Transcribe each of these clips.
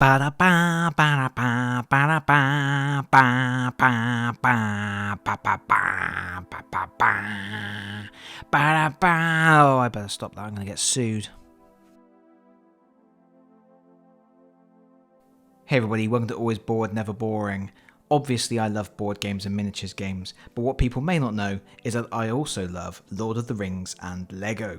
Ba-da-ba, ba-da-ba, ba-da-ba, ba, ba, ba, ba, ba, ba, ba, ba, ba, ba-da-ba. Oh, I better stop that. I'm going to get sued. Hey everybody, welcome to Always Bored, Never Boring. Obviously I love board games and miniatures games, but what people may not know is that I also love Lord of the Rings and Lego.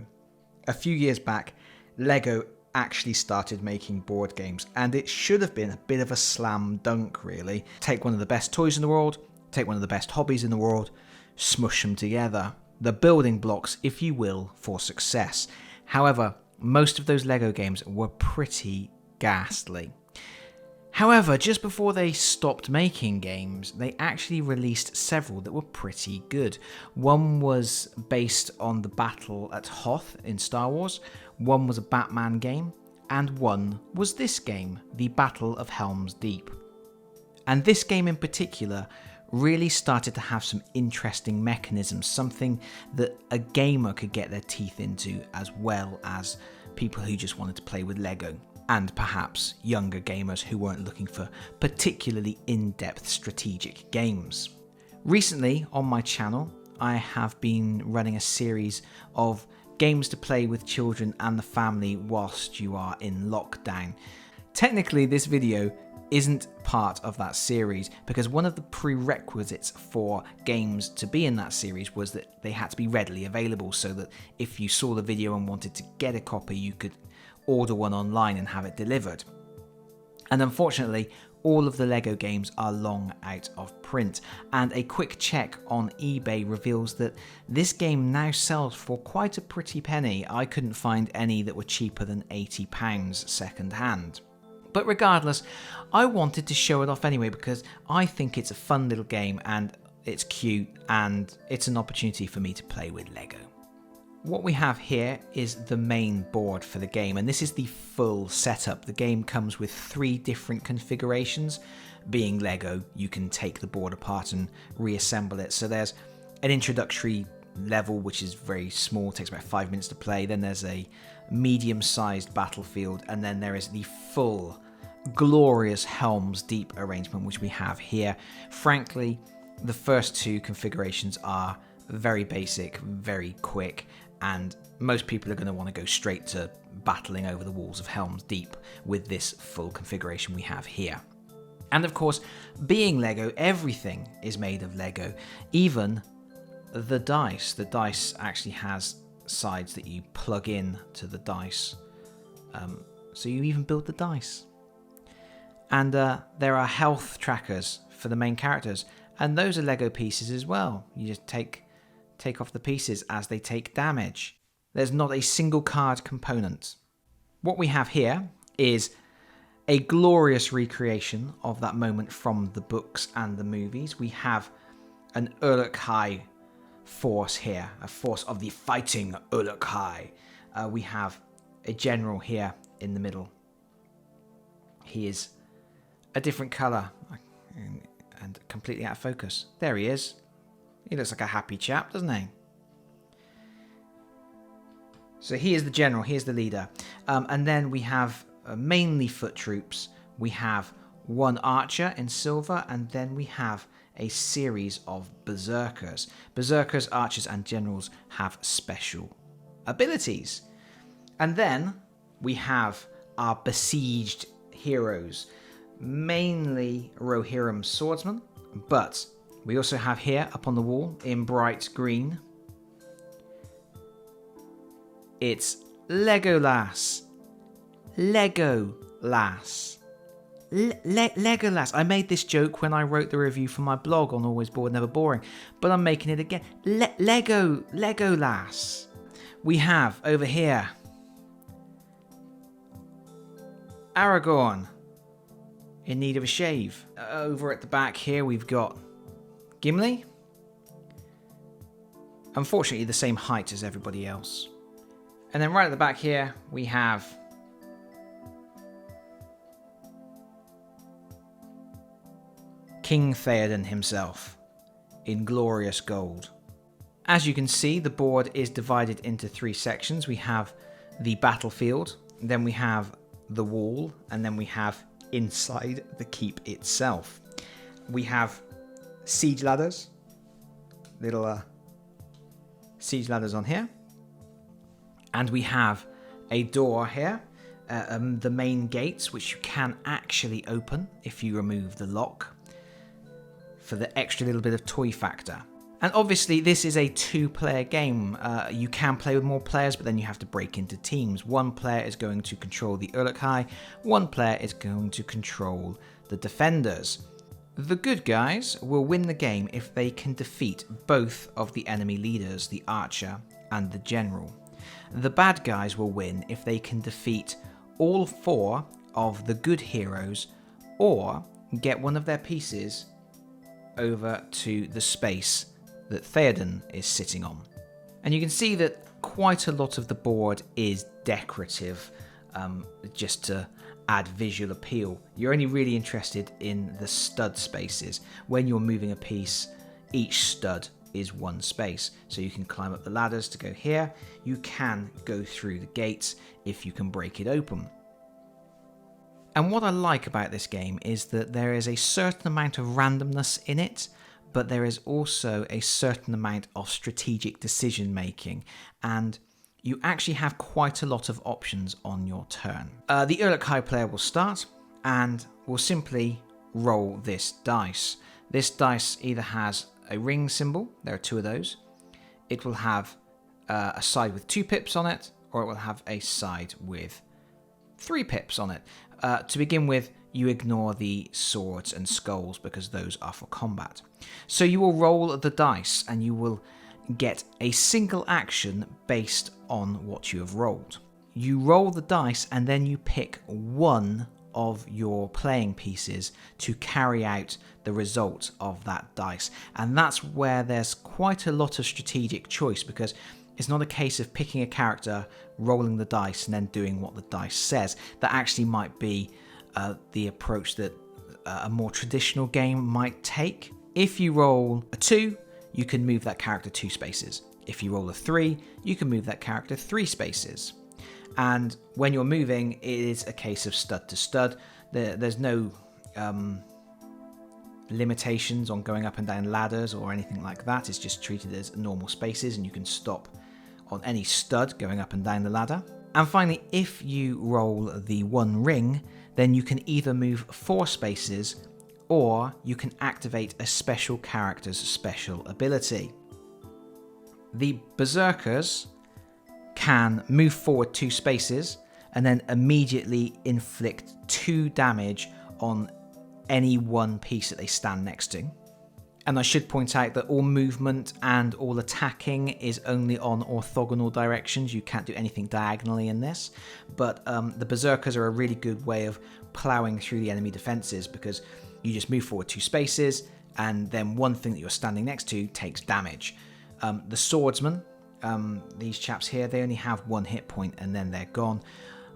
A few years back, Lego actually started making board games, and it should have been a bit of a slam dunk really. Take one of the best toys in the world, take one of the best hobbies in the world, smush them together. The building blocks, if you will, for success. However, most of those Lego games were pretty ghastly. However, just before they stopped making games, they actually released several that were pretty good. One was based on the battle at Hoth in Star Wars, one was a Batman game, and one was this game, the Battle of Helm's Deep. And this game in particular really started to have some interesting mechanisms, something that a gamer could get their teeth into as well as people who just wanted to play with Lego. And perhaps younger gamers who weren't looking for particularly in-depth strategic games. Recently on my channel, I have been running a series of games to play with children and the family whilst you are in lockdown. Technically, this video isn't part of that series because one of the prerequisites for games to be in that series was that they had to be readily available, so that if you saw the video and wanted to get a copy, you could order one online and have it delivered. And unfortunately, all of the Lego games are long out of print, and a quick check on eBay reveals that this game now sells for quite a pretty penny. I couldn't find any that were cheaper than £80 second hand. But regardless, I wanted to show it off anyway because I think it's a fun little game and it's cute and it's an opportunity for me to play with Lego. What we have here is the main board for the game, and this is the full setup. The game comes with 3 different configurations. Being Lego, you can take the board apart and reassemble it. So there's an introductory level, which is very small, takes about 5 minutes to play. Then there's a medium-sized battlefield, and then there is the full, glorious Helm's Deep arrangement, which we have here. Frankly, the first 2 configurations are very basic, very quick, and most people are going to want to go straight to battling over the walls of Helm's Deep with this full configuration we have here. And of course, being Lego, everything is made of Lego, even the dice. The dice actually has sides that you plug in to the dice, so you even build the dice. And there are health trackers for the main characters, and those are Lego pieces as well. You just take off the pieces as they take damage. There's not a single card component. What we have here is a glorious recreation of that moment from the books and the movies. We have an uruk-hai force here, a force of the fighting uruk-hai. We have a general here in the middle. He is a different colour and completely out of focus. There he is. He looks like a happy chap, doesn't he? So he is the general, he is the leader. And then we have mainly foot troops. We have 1 archer in silver, and then we have a series of berserkers. Berserkers, archers, and generals have special abilities. And then we have our besieged heroes, mainly Rohirrim swordsmen, but we also have here up on the wall in bright green, it's Legolas. Legolas. Legolas. I made this joke when I wrote the review for my blog on Always Bored, Never Boring, but I'm making it again. Legolas. We have over here Aragorn, in need of a shave. Over at the back here we've got Gimli. Unfortunately the same height as everybody else. And then right at the back here we have King Theoden himself in glorious gold. As you can see, the board is divided into 3 sections. We have the battlefield, then we have the wall, and then we have inside the keep itself. We have siege ladders, little siege ladders on here, and we have a door here, the main gates, which you can actually open if you remove the lock for the extra little bit of toy factor. And obviously this is a 2-player game. You can play with more players, but then you have to break into teams. One player is going to control the uruk-hai, one player is going to control the defenders. The good guys will win the game if they can defeat both of the enemy leaders, the archer and the general. The bad guys will win if they can defeat all 4 of the good heroes or get one of their pieces over to the space that Theoden is sitting on. And you can see that quite a lot of the board is decorative, just to add visual appeal. You're only really interested in the stud spaces. When you're moving a piece, each stud is 1 space. So you can climb up the ladders to go here. You can go through the gates if you can break it open. And what I like about this game is that there is a certain amount of randomness in it, but there is also a certain amount of strategic decision making, and you actually have quite a lot of options on your turn. The uruk-hai player will start and will simply roll this dice. This dice either has a ring symbol, there are 2 of those, it will have a side with 2 pips on it, or it will have a side with 3 pips on it. To begin with, you ignore the swords and skulls because those are for combat. So you will roll the dice and you will get a single action based on what you have rolled. You roll the dice and then you pick one of your playing pieces to carry out the result of that dice. And that's where there's quite a lot of strategic choice, because it's not a case of picking a character, rolling the dice and then doing what the dice says. That actually might be the approach that a more traditional game might take. If you roll a 2, you can move that character 2 spaces. If you roll a 3, you can move that character 3 spaces. And when you're moving, it is a case of stud to stud. There's no limitations on going up and down ladders or anything like that. It's just treated as normal spaces, and you can stop on any stud going up and down the ladder. And finally, if you roll the 1 ring, then you can either move 4 spaces or you can activate a special character's special ability. The berserkers can move forward 2 spaces and then immediately inflict 2 damage on any one piece that they stand next to. And I should point out that all movement and all attacking is only on orthogonal directions. You can't do anything diagonally in this. But the berserkers are a really good way of ploughing through the enemy defenses, because you just move forward 2 spaces and then one thing that you're standing next to takes damage. The swordsmen, these chaps here, they only have 1 hit point and then they're gone.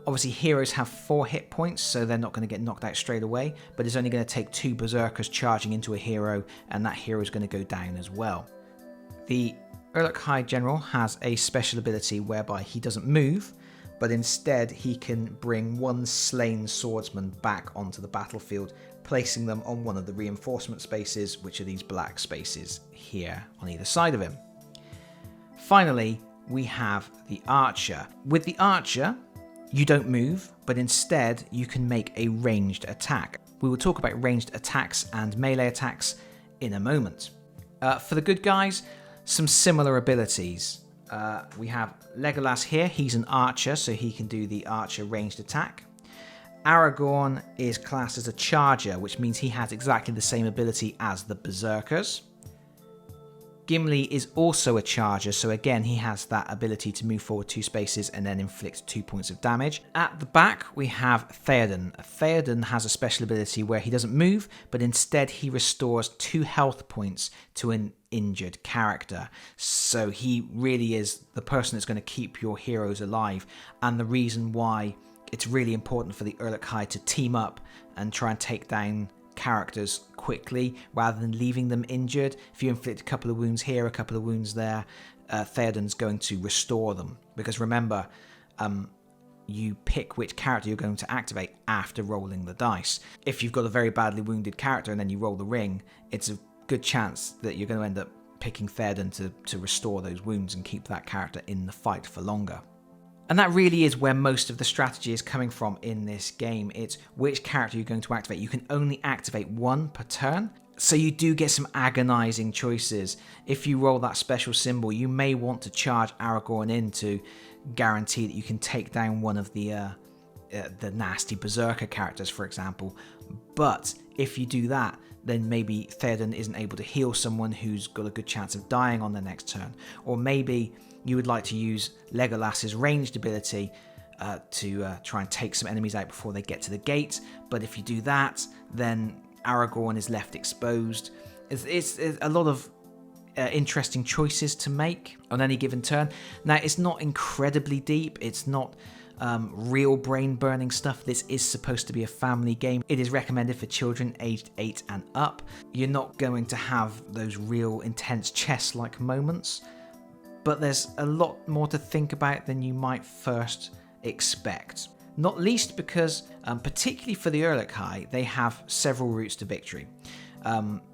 Obviously, heroes have 4 hit points, so they're not going to get knocked out straight away, but it's only going to take 2 berserkers charging into a hero, and that hero is going to go down as well. The uruk-hai general has a special ability whereby he doesn't move, but instead he can bring 1 slain swordsman back onto the battlefield, placing them on one of the reinforcement spaces, which are these black spaces here on either side of him. Finally, we have the archer. With the archer, you don't move, but instead you can make a ranged attack. We will talk about ranged attacks and melee attacks in a moment. For the good guys, some similar abilities. We have Legolas here. He's an archer, so he can do the archer ranged attack. Aragorn is classed as a charger, which means he has exactly the same ability as the berserkers. Gimli is also a charger, so again he has that ability to move forward 2 spaces and then inflict 2 points of damage. At the back we have Theoden. Theoden has a special ability where he doesn't move, but instead he restores 2 health points to an injured character. So he really is the person that's going to keep your heroes alive, and the reason why it's really important for the uruk-hai to team up and try and take down characters quickly rather than leaving them injured. If you inflict a couple of wounds here, a couple of wounds there, Theoden's going to restore them, because remember, you pick which character you're going to activate after rolling the dice. If you've got a very badly wounded character and then you roll the ring, it's a good chance that you're going to end up picking Theoden to restore those wounds and keep that character in the fight for longer. And that really is where most of the strategy is coming from in this game. It's which character you're going to activate. You can only activate one per turn, so you do get some agonizing choices. If you roll that special symbol, you may want to charge Aragorn in to guarantee that you can take down one of the nasty berserker characters, for example. But if you do that, then maybe Theoden isn't able to heal someone who's got a good chance of dying on the next turn. Or maybe you would like to use Legolas's ranged ability to try and take some enemies out before they get to the gate. But if you do that, then Aragorn is left exposed. It's a lot of interesting choices to make on any given turn. Now, it's not incredibly deep. It's not real brain-burning stuff. This is supposed to be a family game. It is recommended for children aged 8 and up. You're not going to have those real intense chess-like moments, but there's a lot more to think about than you might first expect. Not least because, particularly for the uruk-hai, they have several routes to victory.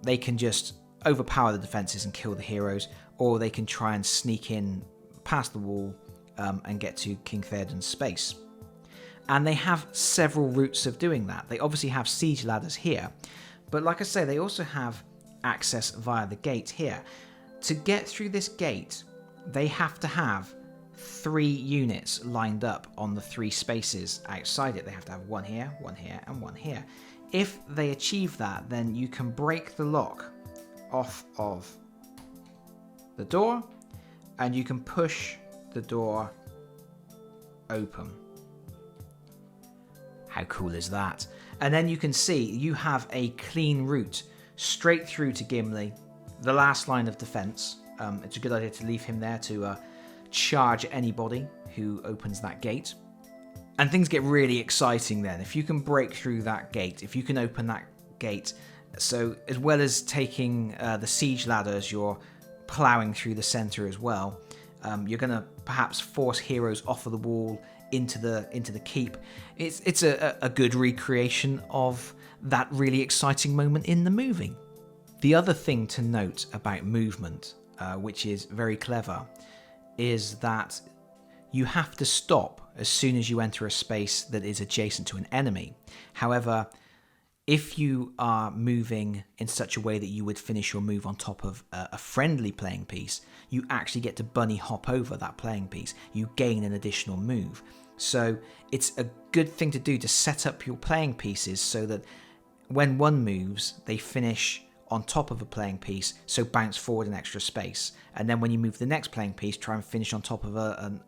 They can just overpower the defences and kill the heroes, or they can try and sneak in past the wall and get to King Theoden's space. And they have several routes of doing that. They obviously have siege ladders here, but like I say, they also have access via the gate here. To get through this gate, they have to have 3 units lined up on the 3 spaces outside it. They have to have one here, and one here. If they achieve that, then you can break the lock off of the door, and you can push the door open. How cool is that? And then you can see you have a clean route straight through to Gimli, the last line of defense. It's a good idea to leave him there to charge anybody who opens that gate. And things get really exciting then. If you can break through that gate, if you can open that gate, so as well as taking the siege ladders, you're ploughing through the centre as well. You're going to perhaps force heroes off of the wall into the keep. It's a good recreation of that really exciting moment in the movie. The other thing to note about movement, which is very clever, is that you have to stop as soon as you enter a space that is adjacent to an enemy. However, if you are moving in such a way that you would finish your move on top of a friendly playing piece, you actually get to bunny hop over that playing piece. You gain an additional move. So it's a good thing to do to set up your playing pieces so that when one moves, they finish on top of a playing piece, so bounce forward an extra space. And then when you move the next playing piece, try and finish on top of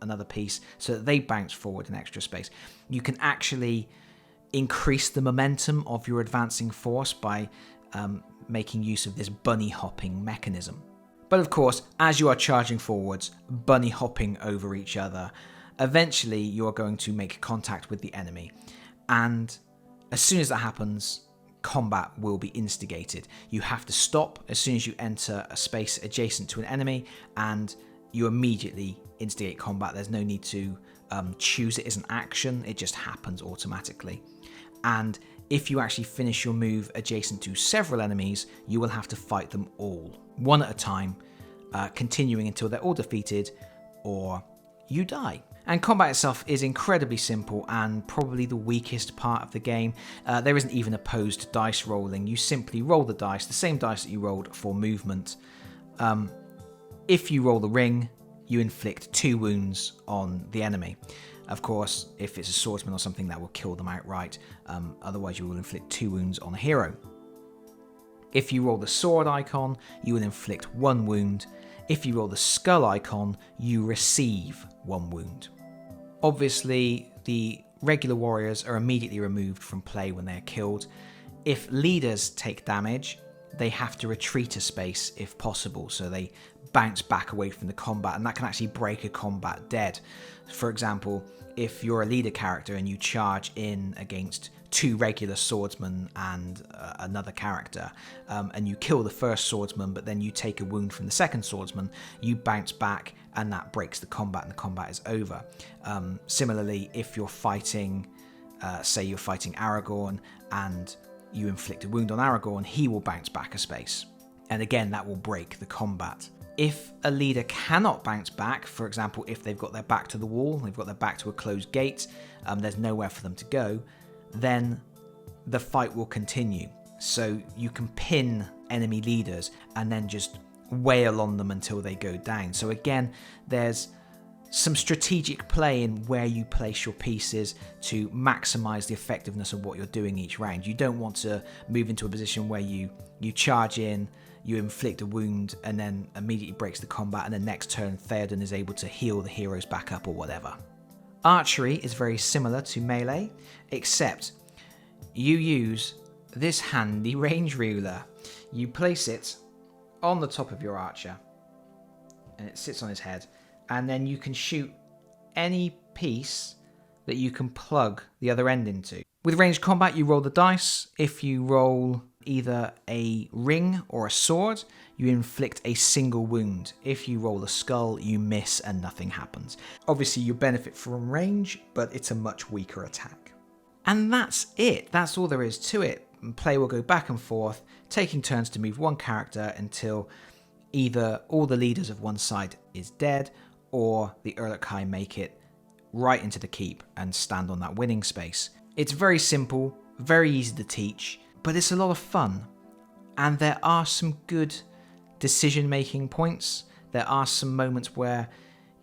another piece so that they bounce forward an extra space. You can actually increase the momentum of your advancing force by making use of this bunny hopping mechanism. But of course, as you are charging forwards, bunny hopping over each other, eventually you're going to make contact with the enemy. And as soon as that happens, combat will be instigated. You have to stop as soon as you enter a space adjacent to an enemy, and you immediately instigate combat. There's no need to choose it as an action, it just happens automatically. And if you actually finish your move adjacent to several enemies, you will have to fight them all, one at a time, continuing until they're all defeated or you die. And combat itself is incredibly simple and probably the weakest part of the game. There isn't even opposed dice rolling. You simply roll the dice, the same dice that you rolled for movement. If you roll the ring, you inflict 2 wounds on the enemy. Of course, if it's a swordsman or something, that will kill them outright. Otherwise, you will inflict 2 wounds on a hero. If you roll the sword icon, you will inflict 1 wound. If you roll the skull icon, you receive 1 wound. Obviously, the regular warriors are immediately removed from play when they are killed. If leaders take damage, they have to retreat a space if possible, so they bounce back away from the combat, and that can actually break a combat dead. For example, if you're a leader character and you charge in against 2 regular swordsmen and another character, and you kill the first swordsman, but then you take a wound from the second swordsman, you bounce back and that breaks the combat and the combat is over. Similarly, if you're fighting, say you're fighting Aragorn and you inflict a wound on Aragorn, he will bounce back a space. And again, that will break the combat. If a leader cannot bounce back, for example, if they've got their back to the wall, they've got their back to a closed gate, there's nowhere for them to go, then the fight will continue. So you can pin enemy leaders and then just wail on them until they go down. So again, there's some strategic play in where you place your pieces to maximize the effectiveness of what you're doing each round. You don't want to move into a position where you charge in, you inflict a wound, and then immediately breaks the combat, and the next turn Theoden is able to heal the heroes back up or whatever. Archery is very similar to melee, except you use this handy range ruler. You place it on the top of your archer, and it sits on his head, and then you can shoot any piece that you can plug the other end into. With ranged combat, you roll the dice. If you roll either a ring or a sword, you inflict a single wound. If you roll a skull, you miss and nothing happens. Obviously, you benefit from range, but it's a much weaker attack. And that's it. That's all there is to it. Play will go back and forth, taking turns to move one character until either all the leaders of one side is dead, or the uruk-hai make it right into the keep and stand on that winning space. It's very simple, very easy to teach, but it's a lot of fun. And there are some good decision-making points. There are some moments where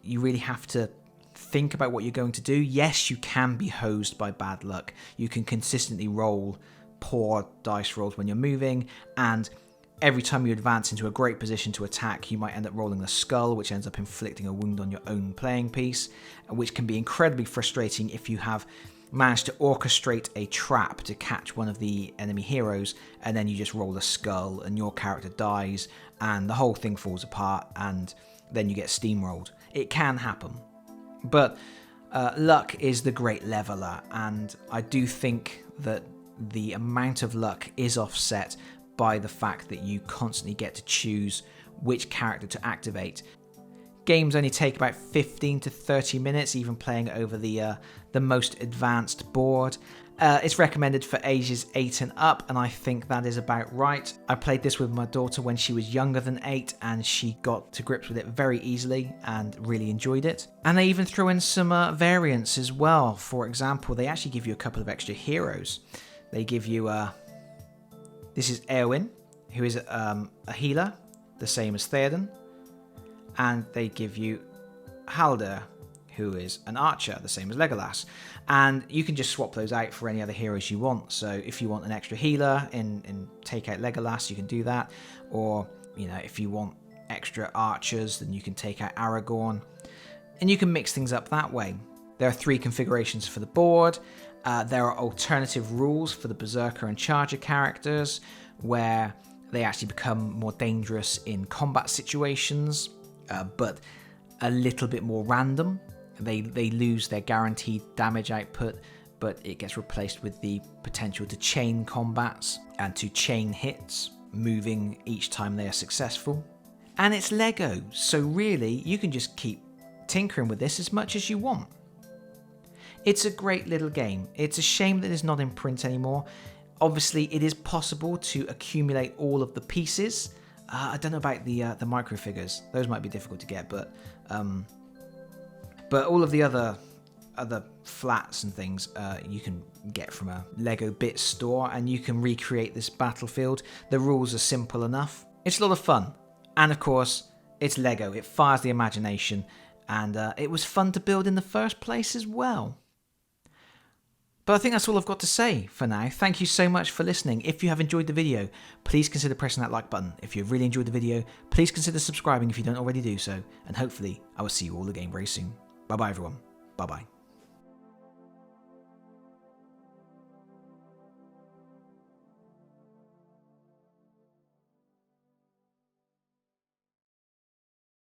you really have to think about what you're going to do. Yes, you can be hosed by bad luck. You can consistently roll poor dice rolls when you're moving, and every time you advance into a great position to attack, you might end up rolling a skull, which ends up inflicting a wound on your own playing piece, which can be incredibly frustrating if you have managed to orchestrate a trap to catch one of the enemy heroes, and then you just roll a skull and your character dies and the whole thing falls apart, and then you get steamrolled. It can happen. But luck is the great leveler, and I do think that the amount of luck is offset by the fact that you constantly get to choose which character to activate. Games only take about 15 to 30 minutes, even playing over the most advanced board. It's recommended for ages 8 and up, and I think that is about right. I played this with my daughter when she was younger than 8, and she got to grips with it very easily and really enjoyed it. And they even throw in some variants as well. For example, they actually give you a couple of extra heroes. They give you this is Eowyn, who is a healer, the same as Theoden. And they give you Haldir, who is an archer, the same as Legolas. And you can just swap those out for any other heroes you want. So if you want an extra healer in take out Legolas, you can do that. Or, you know, if you want extra archers, then you can take out Aragorn. And you can mix things up that way. There are 3 configurations for the board. There are alternative rules for the Berserker and Charger characters, where they actually become more dangerous in combat situations, but a little bit more random. They lose their guaranteed damage output, but it gets replaced with the potential to chain combats and to chain hits, moving each time they are successful. And it's Lego, so really you can just keep tinkering with this as much as you want. It's a great little game. It's a shame that it's not in print anymore. Obviously, it is possible to accumulate all of the pieces. I don't know about the microfigures. Those might be difficult to get, but all of the other flats and things you can get from a Lego bit store, and you can recreate this battlefield. The rules are simple enough. It's a lot of fun, and of course, it's Lego. It fires the imagination, and it was fun to build in the first place as well. But I think that's all I've got to say for now. Thank you so much for listening. If you have enjoyed the video, please consider pressing that like button. If you've really enjoyed the video, please consider subscribing if you don't already do so. And hopefully, I will see you all again very soon. Bye-bye, everyone. Bye-bye.